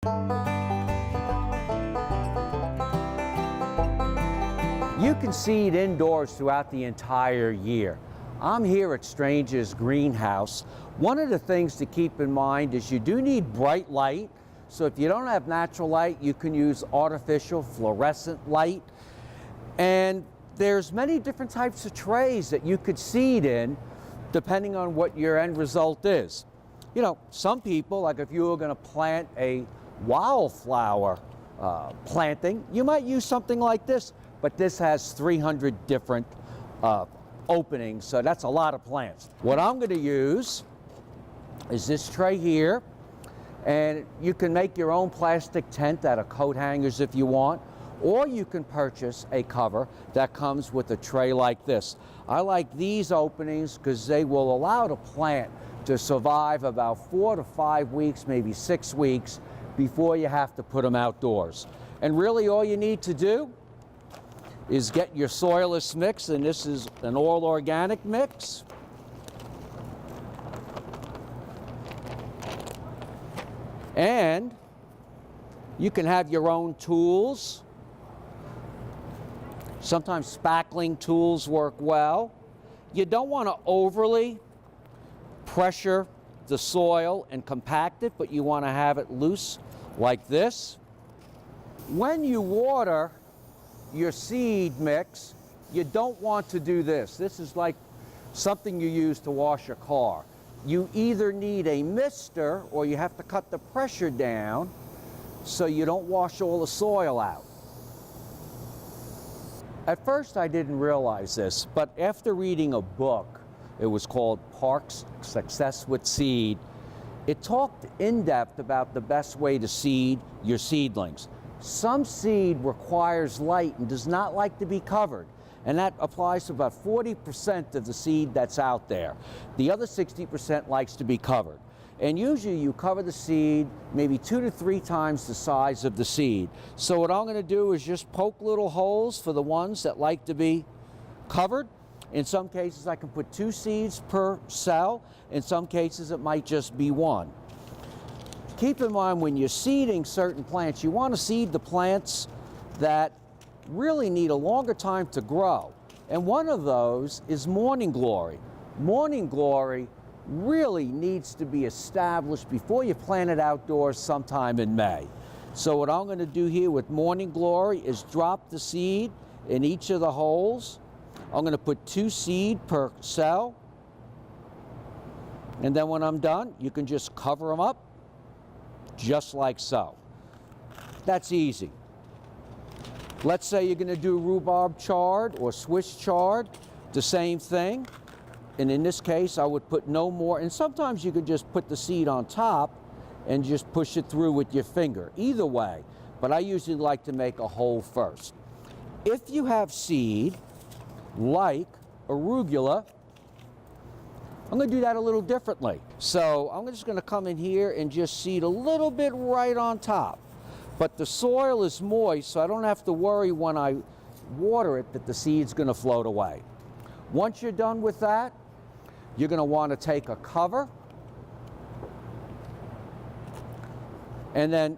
You can seed indoors throughout the entire year. I'm here at Strange's greenhouse. One of the things to keep in mind is you do need bright light. So if you don't have natural light, you can use artificial fluorescent light. And there's many different types of trays that you could seed in depending on what your end result is. You know, some people, like if you were going to plant a wildflower planting, you might use something like this, but this has 300 different openings, so that's a lot of plants. What I'm going to use is this tray here, and you can make your own plastic tent out of coat hangers if you want, or you can purchase a cover that comes with a tray like this. I like these openings because they will allow the plant to survive about 4 to 5 weeks, maybe 6 weeks, before you have to put them outdoors. And really all you need to do is get your soilless mix, and this is an all organic mix. And you can have your own tools. Sometimes spackling tools work well. You don't want to overly pressure the soil and compact it, but you want to have it loose like this. When you water your seed mix, you don't want to do this. This is like something you use to wash a car. You either need a mister or you have to cut the pressure down so you don't wash all the soil out. At first I didn't realize this, but after reading a book, it was called Park's Success with Seed, it talked in depth about the best way to seed your seedlings. Some seed requires light and does not like to be covered, and that applies to about 40% of the seed that's out there. The other 60% likes to be covered. And usually you cover the seed maybe 2 to 3 times the size of the seed. So what I'm going to do is just poke little holes for the ones that like to be covered. In some cases I can put 2 seeds per cell. In some cases it might just be 1. Keep in mind when you're seeding certain plants, you want to seed the plants that really need a longer time to grow. And one of those is morning glory. Morning glory really needs to be established before you plant it outdoors sometime in May. So what I'm going to do here with morning glory is drop the seed in each of the holes. I'm going to put 2 seed per cell. And then when I'm done, you can just cover them up just like so. That's easy. Let's say you're going to do rhubarb chard or Swiss chard, the same thing. And in this case, I would put no more, and sometimes you could just put the seed on top and just push it through with your finger. Either way, but I usually like to make a hole first. If you have seed like arugula, I'm going to do that a little differently. So I'm just going to come in here and just seed a little bit right on top. But the soil is moist, so I don't have to worry when I water it that the seed's going to float away. Once you're done with that, you're going to want to take a cover. And then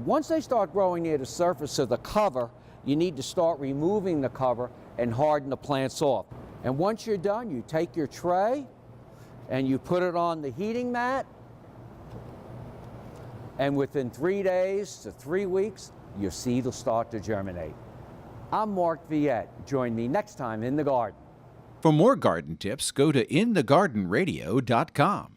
once they start growing near the surface of the cover, you need to start removing the cover and harden the plants off. And once you're done, you take your tray and you put it on the heating mat, and within 3 days to 3 weeks, your seed will start to germinate. I'm Mark Viette. Join me next time in the garden. For more garden tips, go to inthegardenradio.com.